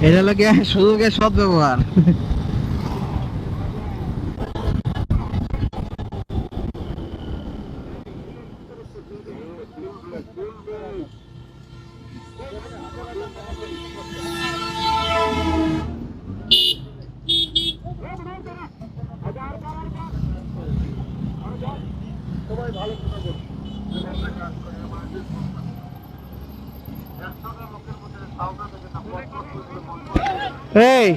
এটা লাগে সুযোগের সৎ ব্যবহার। এই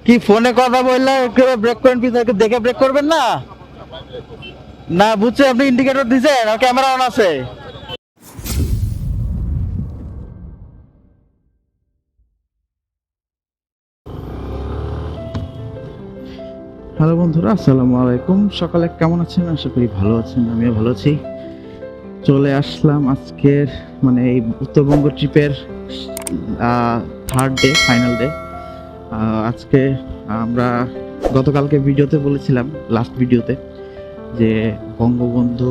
কি ফোনে কথা বললে ব্রেক করেন, পিছনে দেখে ব্রেক করবেন না? না বুঝছে, আপনি ইন্ডিকেটর দিছেন আর ক্যামেরা অন আছে। হ্যালো বন্ধুরা, আসসালামু আলাইকুম। সকালে কেমন আছেন? আশা করি ভালো আছেন, আমিও ভালো আছি। চলে আসলাম আজকের মানে এই উত্তরবঙ্গ ট্রিপের থার্ড ডে, ফাইনাল ডে। আজকে আমরা গতকালকে ভিডিওতে বলেছিলাম, লাস্ট ভিডিওতে, যে বঙ্গবন্ধু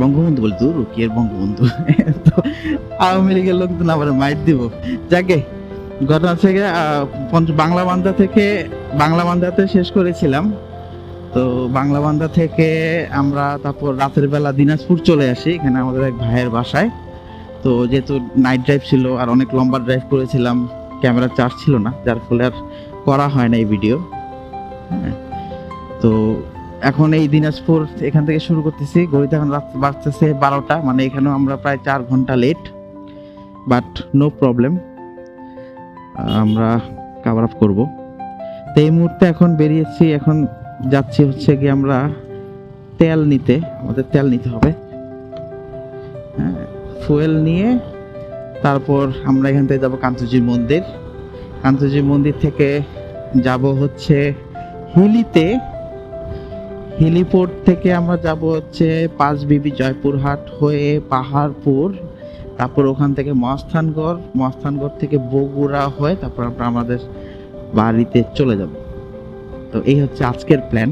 বঙ্গবন্ধু বলি তো রুকিয়ের বঙ্গবন্ধু তো আওয়ামী লীগের লোকজন আবার মাইট দিব। যাকে ঘটনা থেকে বাংলা বান্ধাতে শেষ করেছিলাম। তো বাংলা বান্ধা থেকে আমরা তারপর রাতের বেলা দিনাজপুর চলে আসি, এখানে আমাদের এক ভাইয়ের বাসায়। তো যেহেতু নাইট ড্রাইভ ছিল আর অনেক লম্বা ড্রাইভ করেছিলাম, ক্যামেরা চার্জ ছিল না, যার ফলে আর করা হয় না এই ভিডিও। হ্যাঁ, তো এখন এই দিনাজপুর এখান থেকে শুরু করতেছি। ঘড়িতে এখন রাত বাজতেছে 12টা, মানে এখানেও আমরা প্রায় 4 ঘন্টা লেট, বাট নো প্রবলেম, আমরা কভার আপ করবো। তো এই মুহূর্তে এখন বেরিয়েছি, এখন যাচ্ছি হচ্ছে কি আমরা তেল নিতে, আমাদের তেল নিতে হবে। হ্যাঁ, ফুয়েল নিয়ে তারপর আমরা এখান থেকে যাবো কান্তজির মন্দির। কান্তজির মন্দির থেকে যাব হচ্ছে হিলিতে। হিলিপোর্ট থেকে আমরা যাব হচ্ছে পাঁচবিবি জয়পুরহাট হয়ে পাহাড়পুর, তারপর ওখান থেকে মহাস্থানগড় থেকে বগুড়া হয়ে তারপর আমরা আমাদের বাড়িতে চলে যাব। তো এই হচ্ছে আজকের প্ল্যান।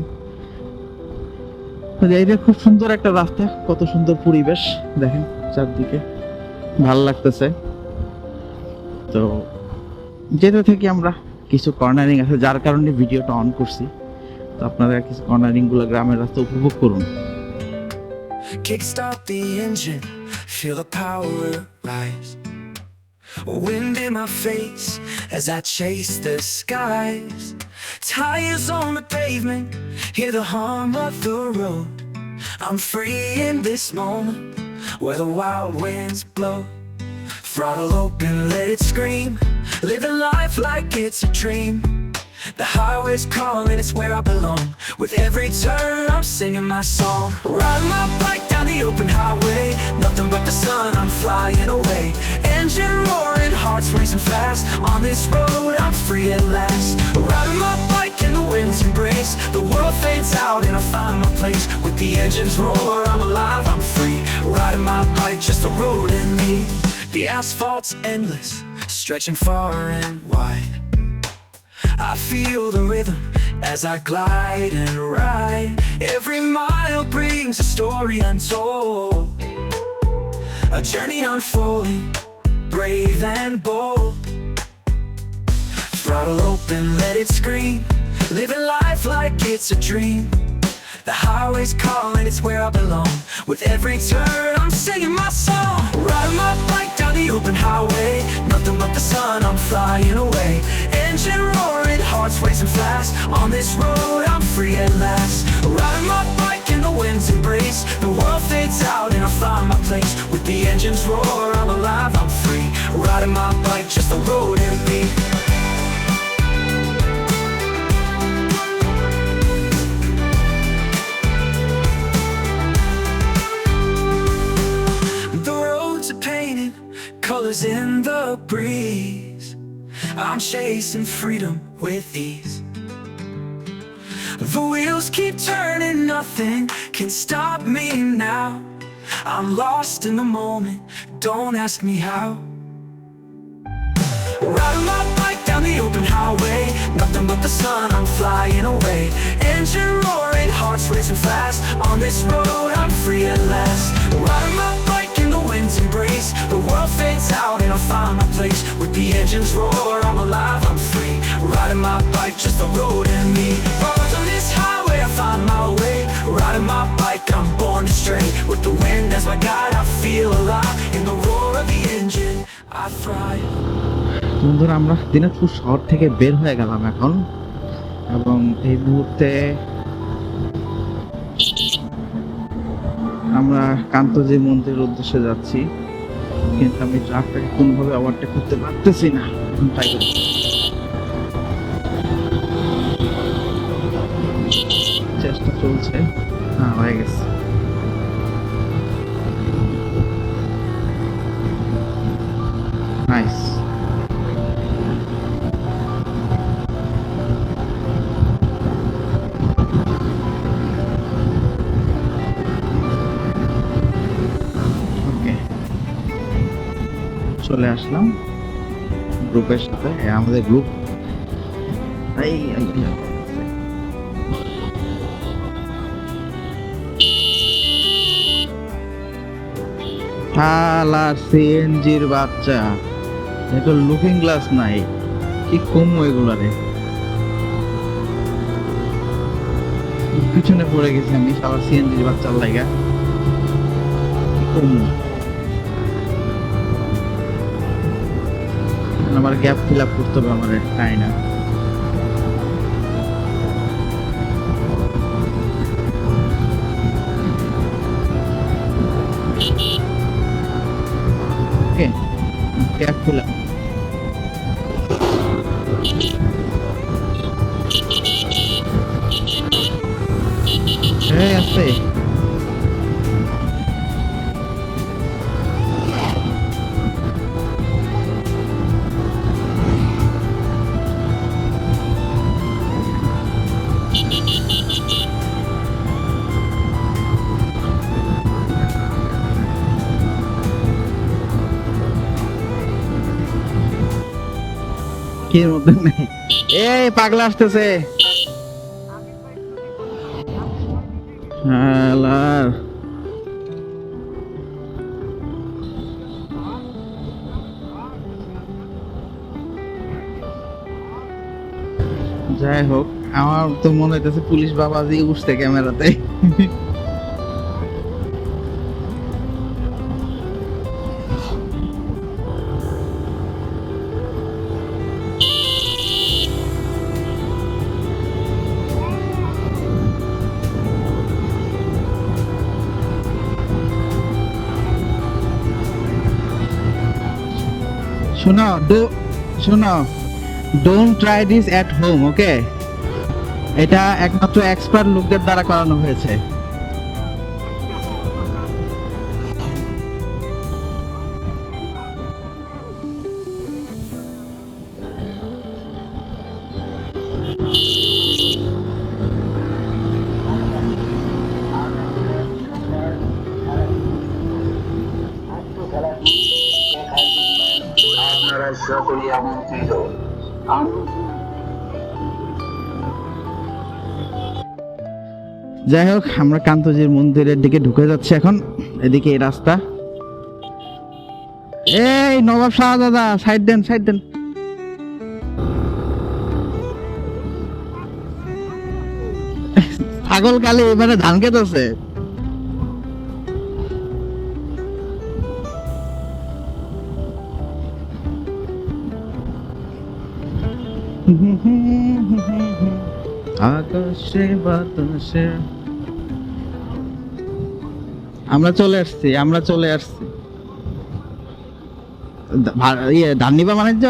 এই যে খুব সুন্দর একটা রাস্তা, কত সুন্দর পরিবেশ দেখেন চারদিকে, ভালো লাগতেছে। তো যেতে থেকে আমরা কিছু কর্নারিং আছে, যার কারণে ভিডিওটা অন করছি। তো আপনারা কিছু কর্নারিং গুলো গ্রামের রাস্তা উপভোগ করুন। Kickstart the engine, feel the power rise. Wind in my face as I chase the skies. Tires on the pavement, hear the hum of the road. I'm free in this moment where the wild winds blow. Throttle open, let it scream, living life like it's a dream. The highway's calling, it's where I belong. With every turn, I'm singing my song. Riding my bike down the open highway, nothing but the sun, I'm flying away. Engine roaring, hearts racing fast. On this road, I'm free at last. Riding my bike in the wind's embrace, the world fades out and I find my place. With the engines roar, I'm alive, I'm free. Riding my bike, just a road in me. The asphalt's endless, stretching far and wide. I feel the rhythm as I glide and ride. Every mile brings a story untold, a journey unfolding, brave and bold. Throttle open, let it scream, living life like it's a dream. The highway's calling, it's where I belong. With every turn, I'm singing my song. Riding my bike down the open highway, nothing but the sun, I'm flying away. Engine roaring, hearts racing fast. On this road, I'm free at last. Riding my bike in the wind's embrace, the world fades out and I find my place. With the engines roar, I'm alive, I'm free. Riding my bike, just the road in me. Colors in the breeze, I'm chasing freedom with ease. The wheels keep turning, nothing can stop me now. I'm lost in the moment, don't ask me how. Riding my bike down the open highway, nothing but the sun, I'm flying away. Engine roaring, hearts racing fast. On this road, I'm free at last. Riding my bike in the wind's embrace, the world fades out and I find my place. With the engines roar, I'm alive. Riding my bike, just the road and me. Roads on this highway, I find my way. Riding my bike, I'm born to stray. With the wind as my guide, I feel alive. In the roar of the engine, I thrive. বন্ধুরা, আমরা দিনাজপুর শহর থেকে বের হয়ে গেলাম এখন, এবং এই মুহূর্তে আমরা কান্তজি মন্দিরের উদ্দেশ্যে যাচ্ছি, কিন্তু আমি ট্রাকটাকে কোনোভাবে ওভারটেক করতে পারতেছি না। এখন ট্রাই করছি, চেষ্টা চলছে। হ্যাঁ, হয়ে গেছে। নাইস। ওকে, চলে আসলাম গ্রুপের সাথে। আমাদের গ্রুপ এই শালার সিএনজির বাচ্চা, এটা লুকিং গ্লাস নাই, কি কম এগুলারে। পিছনে পড়ে গেছি আমি, শালা সিএনজির বাচ্চার লাগা কি কম। আমার গ্যাপ ফিল আপ করতে হবে, আমার তাই না। ওকে, গ্যাপ ফিল আপ। আছে কি এর মধ্যে নেই। এই পাগলা আসতেছে। শালার যাই হোক, আমার তো মনে হইতেছে পুলিশ বাবাজি উঠছে ক্যামেরাতে। শোনো, don't try this at home, okay? এটা একমাত্র এক্সপার্ট লোকদের দ্বারা করানো হয়েছে। আপনারা সকলে আমন্ত্রিত। যাই হোক, আমরা কান্তজির মন্দিরের দিকে ঢুকে যাচ্ছি এখন। এদিকে এই রাস্তা। এই নবাব শাহজাদা, সাইড দেন, সাইড দেন। পাগল কালে এবারে ধান খেত আছে। আকাশে বাতাসে আমরা চলে আসছি। ধান নিবা বাণিজ্য।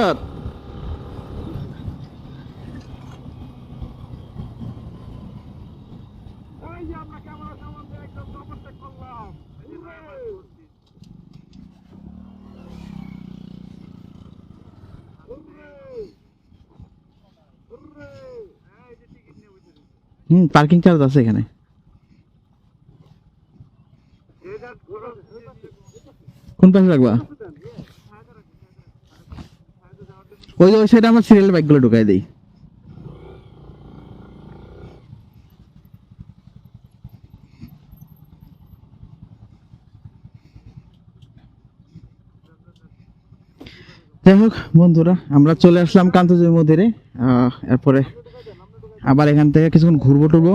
পার্কিং চার্জ আছে এখানে। কোন পাশে রাখবা? ওই সাইডে আমরা সিরিয়াল বাইক গুলো ঢুকাই দিই। যাই হোক বন্ধুরা, আমরা চলে আসলাম কান্তজির মন্দিরে। এরপরে আবার এখান থেকে কিছুক্ষণ ঘুরবো টুরবো,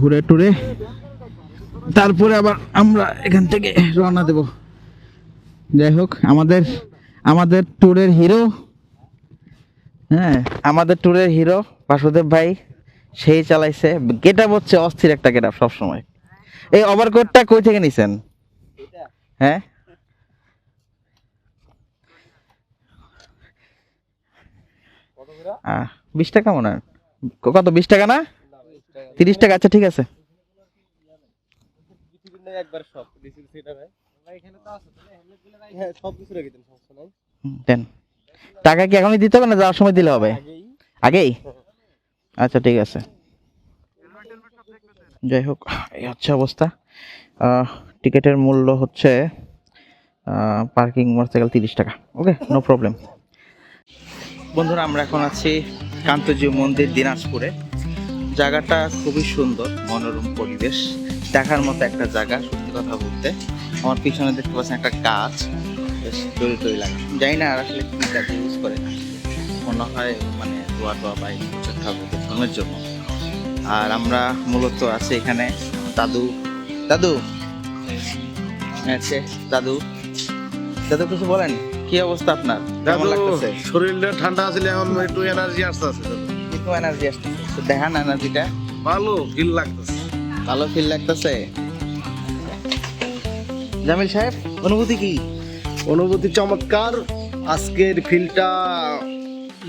ঘুরে টুরে তারপরে আবার আমরা এখান থেকে রওনা দেব। যাই হোক, আমাদের ট্যুরের হিরো, হ্যাঁ আমাদের ট্যুরের হিরো বাসুদেব ভাই, সেই চালাইছে। গেটআপ হচ্ছে অস্থির একটা গেটআপ সবসময়। এই ওভারকোটটা কই থেকে নিছেন? হ্যাঁ, 20 টাকা মনে হয়। কত, 20 টাকা না 30 টাকা? আচ্ছা ঠিক আছে। দেন। টাকা কি এখনই দিতে হবে না যাওয়ার সময় দিলে হবে? আগেই? আচ্ছা ঠিক আছে। যাই হোক, এই হচ্ছে অবস্থা। টিকিটের মূল্য হচ্ছে পার্কিং মোটরসাইকেল 30 টাকা। ওকে, নো প্রবলেম। বন্ধুরা, আমরা এখন আছি কান্তজি মন্দির, দিনাজপুরে। জায়গাটা খুবই সুন্দর, মনোরম পরিবেশ, দেখার মতো একটা জায়গা। সত্যি কথা বলতে, আমার পিছনে দেখতে পাচ্ছেন একটা গাছ, বেশ তৈরি তৈরি লাগে। জানি না আর আসলে কি গাছ ইউজ করে, মনে হয় মানে দোয়া টোয়া বা ঠাকুর ধর্মের জন্য। আর আমরা মূলত আছি এখানে দাদু দাদু আছে দাদু দাদু কিছু বলেন, কি অবস্থা আপনার? কেমন লাগতেছে? শরীরটা ঠান্ডা আছে, এখন একটু এনার্জি আসতেছে, একটু এনার্জি আসতেছে, তো দেখান এনার্জিটা। ভালো ফিল লাগতেছে। ভালো ফিল লাগতেছে। জামিল সাহেব, অনুভূতি কি? অনুভূতি চমৎকার। আজকের ফিলটা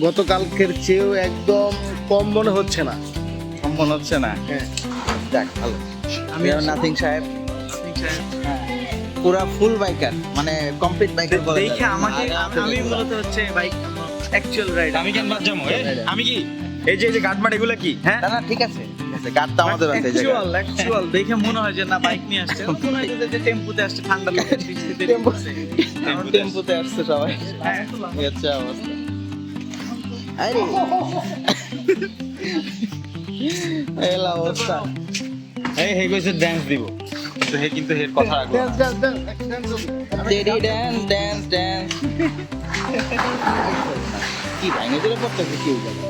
গতকালকের চেয়েও একদম কম মনে হচ্ছে না। সম্পন্ন হচ্ছে না? হ্যাঁ, যাক ভালো। আমি নাথিং সাহেব, হ্যাঁ, পুরা ফুল বাইকার, মানে কমপ্লিট বাইকার বলে দেখে আমাকে, আমি মূলত হচ্ছে বাইক অ্যাকচুয়াল রাইড। আমি কেন বাদ যাবো? আমি কি এই যে গাটমাট এগুলা কি? হ্যাঁ, না না ঠিক আছে ঠিক আছে, গাড় তো আমাদের আছে। অ্যাকচুয়াল দেখে মনে হয় যে না বাইক নিয়ে আসছে, মনে হয় যে টেম্পুতে আসছে, ঠান্ডা লাগে, বৃষ্টিতে টেম্পুতে আসছে সবাই। হ্যাঁ, এই হচ্ছে অবস্থা। আরে এলা অবস্থা। এই হে কইছে ড্যান্স দিব, তো হে কিন্তু হের কথা রাখলো না। Teddy dance dance dance. কি ভাঙে দিলে পড়তেছে কেউ যাবে।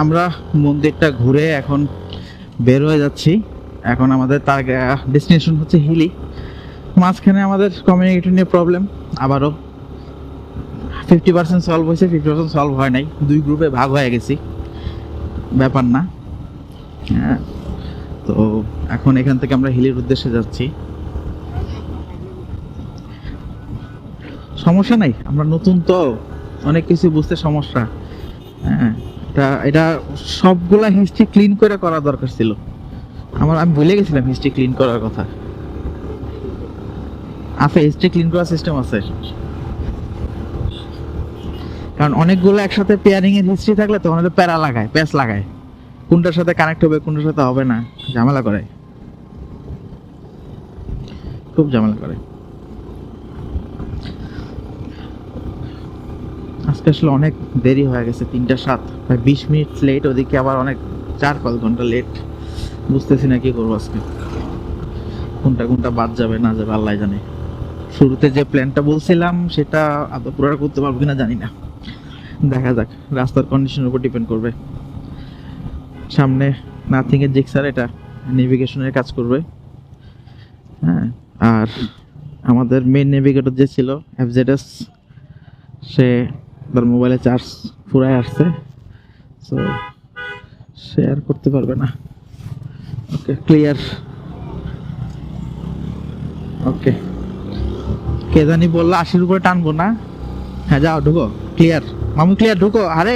আমরা মন্দিরটা ঘুরে এখন বের হয়ে যাচ্ছি। এখন আমাদের তার ডেস্টিনেশন হচ্ছে হিলি। মাঝখানে আমাদের কমিউনিকেশন নিয়ে প্রবলেম, আবারও 50% সলভ হয়েছে, 50% সলভ হয় নাই। 2 গ্রুপে ভাগ হয়ে গেছি, ব্যাপার না। হ্যাঁ, তো এখন এখান থেকে আমরা হিলির উদ্দেশ্যে যাচ্ছি। সমস্যা নাই, আমরা নতুন তো, অনেক কিছু বুঝতে সমস্যা। হ্যাঁ, এটা সবগুলা হিস্ট্রি ক্লিন করে করা দরকার ছিল। আমি ভুলে গেছিলাম হিস্ট্রি ক্লিন করার কথা। আছে, হিস্ট্রি ক্লিন করার সিস্টেম আছে, কারণ অনেকগুলো একসাথে পেয়ারিং এর হিস্ট্রি থাকলে তখন হয়তো প্যারা লাগায়, প্যাচ লাগায়, কোনটার সাথে কানেক্ট হবে কোনটার সাথে হবে না, ঝামেলা করে, খুব ঝামেলা করে। আজকে আসলে অনেক দেরি হয়ে গেছে, 3:07, প্রায় 20 মিনিট লেট। ওদিকে আবার অনেক 4-5 ঘন্টা লেট। বুঝতেছি না কি করবো আজকে, কোনটা বাদ যাবে না যাবে আল্লাহ জানে। শুরুতে যে প্ল্যানটা বলছিলাম সেটা আদৌ পুরো করতে পারবো কিনা জানি না, দেখা যাক, রাস্তার কন্ডিশনের উপর ডিপেন্ড করবে। সামনে নাথিং এর জিক্সার, এটা নেভিগেশনের কাজ করবে। হ্যাঁ, আর আমাদের মেইন নেভিগেটর যে ছিল FZS, সে তার মোবাইলে চার্জ ফুরায় আসছে, সো শেয়ার করতে পারবে না। ওকে, ক্লিয়ার। ওকে, কে জানি বললো 80-র উপরে টানবো না। হ্যাঁ, যাও ঢুকো, ক্লিয়ার মামু, ক্লিয়ার, ঢুকো। আরে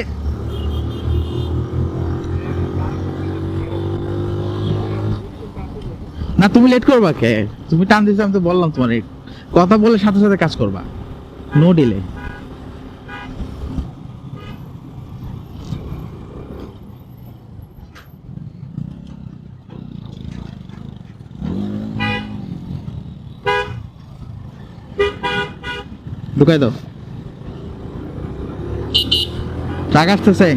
না, তুমি লেট করবা কে? তুমি টান দিছো, আমি তো বললাম তোমার কথা বলে সাথে সাথে কাজ করবা, নো ডিলে। ঢুকাই দাও, ট্রাক আসতেছে।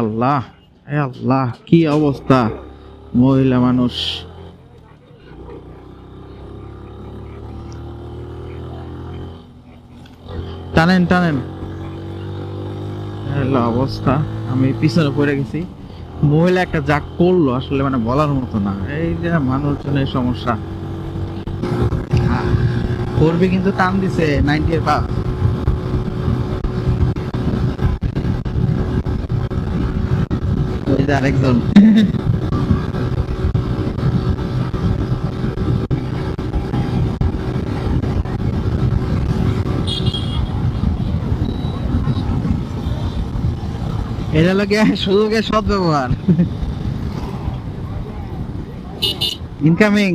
আল্লাহ, আল্লাহ, কি অবস্থা, মহিলা মানুষ। টানেন টানেন, অবস্থা। আমি পিছনে পড়ে গেছি। মহিলা একটা যা করলো আসলে মানে বলার মতো না। এই যে মানুষজনের সমস্যা, করবে কিন্তু টান দিছে 90 এর পা। ওই যে আরেকজন, এটা লাগে সুযোগের সৎ ব্যবহার। ইনকামিং।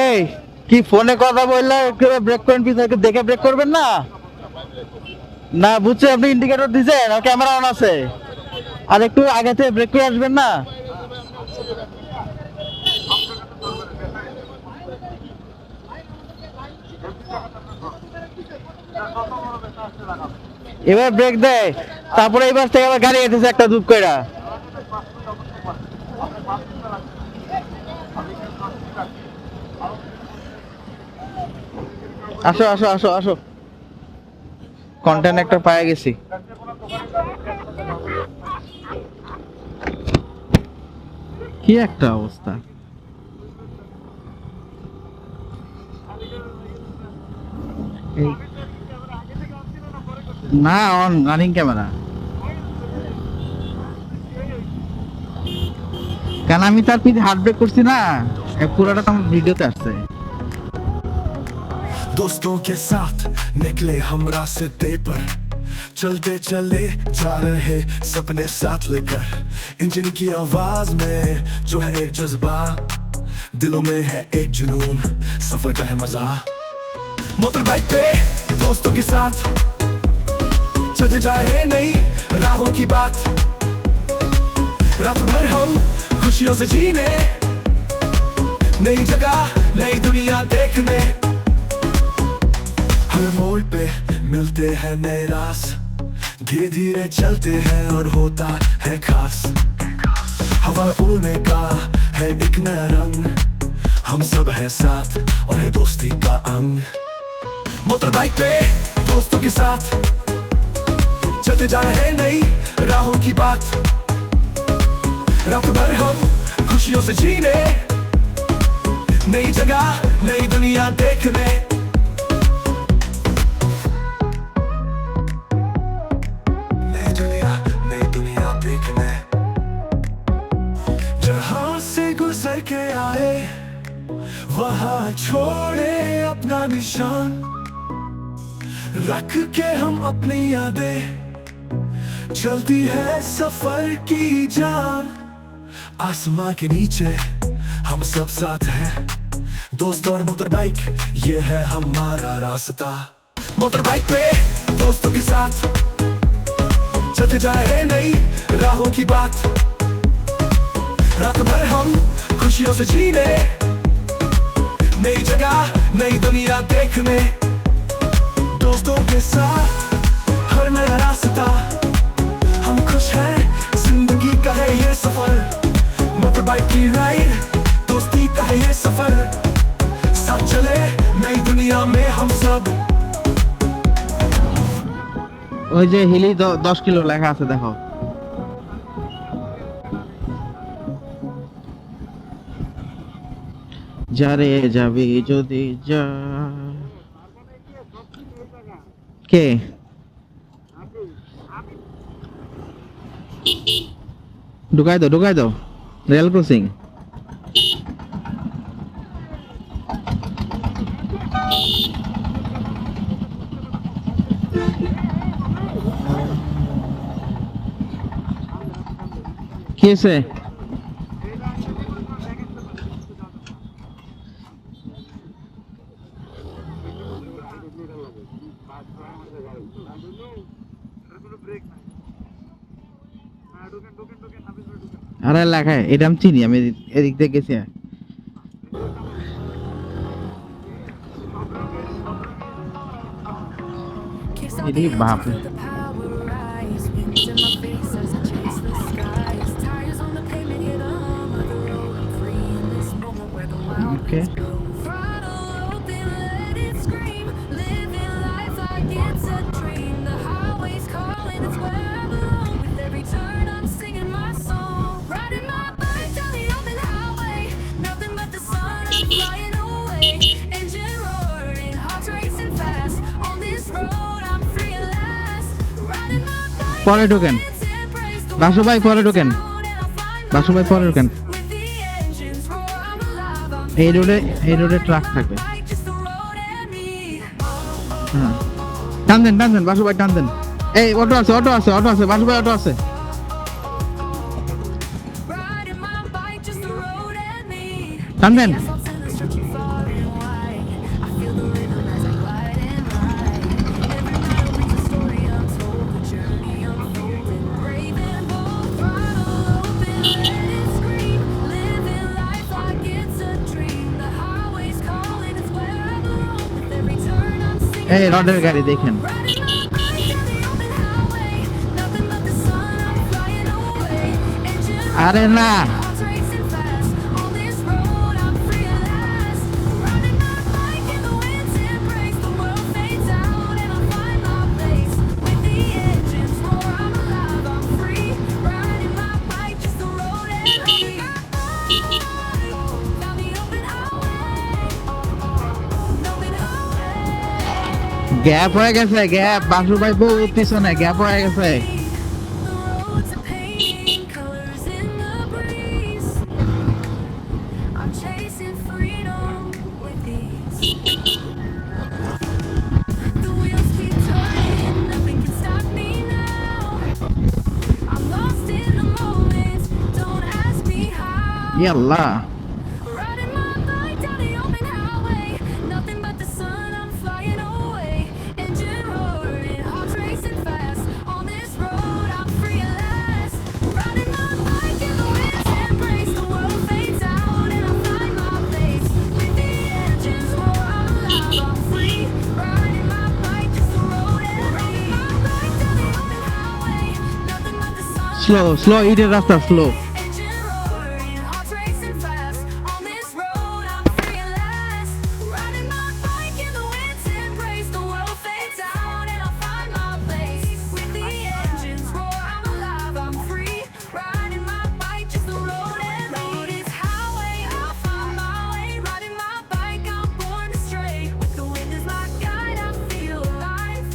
এই কি ফোনে কথা বললে ব্রেক করেন, পিছনে দেখে ব্রেক করবেন না? না বুঝছি, আপনি ইন্ডিকেটর দিছেন আর ক্যামেরা অন আছে, আর একটু আগে থেকে ব্রেক করে আসবেন না? এবার ব্রেক দেয়, তারপরে এবার থেকে আবার গাড়ি এসেছে একটা দুপ কইরা। আসো আসো আসো আসো, কন্টেন্ট একটা পায়ে গেছি। কি একটা অবস্থা, না অন রানিং ক্যামেরা, কারণ আমি তার পিঠে হার্ট ব্রেক করছি না, পুরোটা তো আমার ভিডিওতে আসছে। दोस्तों के साथ निकले हम रास्ते पर चलते चले जा रहे सपने साथ लेकर इंजन की आवाज में जो है एक जज्बा दिलों में है एक जुनून सफर का है मजा मोटर बाइक पे दोस्तों के साथ चलते जाए नई राहों की बात रात भर हम खुशियों से जीने नई जगह नई दुनिया देखने हर मोड़ पे मिलते हैं नए रास्ते धीरे धीरे चलते हैं और होता है खास हवा उड़ने का है एक नया रंग हम सब है साथ और है दोस्ती का अंग मोटर बाइक पे दोस्तों के साथ चलते जा रहे नई राहों की बात रात भर हम खुशियों से जीने नई जगह नई दुनिया देखने नई दुनिया देखने जहां से गुजर के आए वहां छोड़े अपना निशान रख के हम अपनी यादें चलती है सफर की जान आसमां के नीचे हम सब साथ हैं दोस्त और मोटर बाइक ये है हमारा रास्ता मोटर बाइक पे दोस्तों के साथ चलते जाए नई राहों की बात रात भर हम खुशियों से जीने नई जगह नई दुनिया देखने दोस्तों के साथ हर नया रास्ता हम खुश हैं जिंदगी का है ये सफर मोटर बाइक की राइड दोस्ती का है ये सफर साथ चले नई दुनिया में हम सब ওই যে হিলি 10 কিলো লেখা আছে দেখো যারে যাবি যদি যা কে ঢুকাই দাও রেল ক্রসিং কি আছে আরে লেখায় এটা আমি চিনি আমি এদিক থেকে গেছি এটি বাপ ওকে পরে ঢোকেন বাসু ভাই পরে ঢোকেন এই রোডে ট্রাক থাকবে হ্যাঁ টান দেন বাসু ভাই টান দেন এই অটো আছে বাসু ভাই অটো আছে টান দেন এই রডের গাড়ি দেখেন আরে না গ্যাপ হয়ে গেছে বাসু ভাই বহুত পিছনে গ্যাপ হয়ে গেছে ই আল্লাহ, Riding my bike down the open highway, nothing but the sun, I'm flying away. Engine roaring, hearts racing fast. On this road, I'm free at last. Riding my bike in the wind's embrace, the world fades out and I find my place. With the engines roar, I'm alive, I'm free. Riding my bike just the road and riding my bike down the open highway, nothing but the sun. Slow ইটের রাস্তা slow. Engine roaring, hearts racing fast. On this road, I'm free at last. Riding my bike in the wind's embrace, the world fades out and I find my place. With the engines roar, I'm alive, I'm free. Riding my bike, just the road and road is highway. I'll find my way. Riding my bike, I'm born to stray. With the wind as my guide, I feel alive.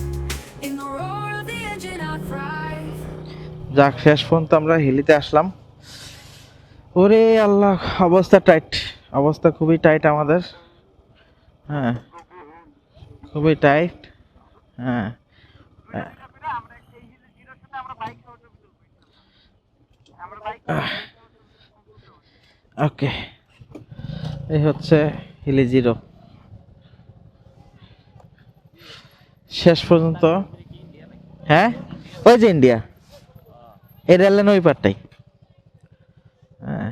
In the roar of the engine, I thrive. যাক, শেষ পর্যন্ত আমরা হিলিতে আসলাম। ওরে আল্লাহ, অবস্থা tight, অবস্থা খুবই tight আমাদের। হ্যাঁ, খুবই টাইট। হ্যাঁ, ওকে, এই হচ্ছে হিলি জিরো। শেষ পর্যন্ত, হ্যাঁ ওই যে ইন্ডিয়া, এই রেলেন ওই পারটাই। হ্যাঁ,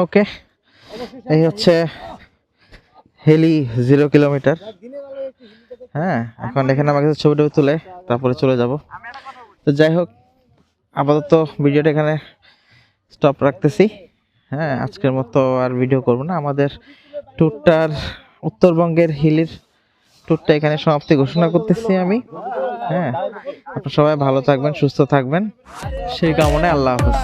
ওকে, এই হচ্ছে হেলি 0 কিলোমিটার। হ্যাঁ, এখন এখানে আমাকে ছবি টবি তুলে তারপরে চলে যাব। তো যাই হোক, আপাতত ভিডিওটা এখানে স্টপ রাখতেছি। হ্যাঁ, আজকের মতো আর ভিডিও করব না। আমাদের ট্যুরটার, উত্তরবঙ্গের হিলির ট্যুরটা এখানে সমাপ্তি ঘোষণা করতেছি আমি। হ্যাঁ, আপনারা সবাই ভালো থাকবেন, সুস্থ থাকবেন, সেই কামনায় আল্লাহ হাফেজ।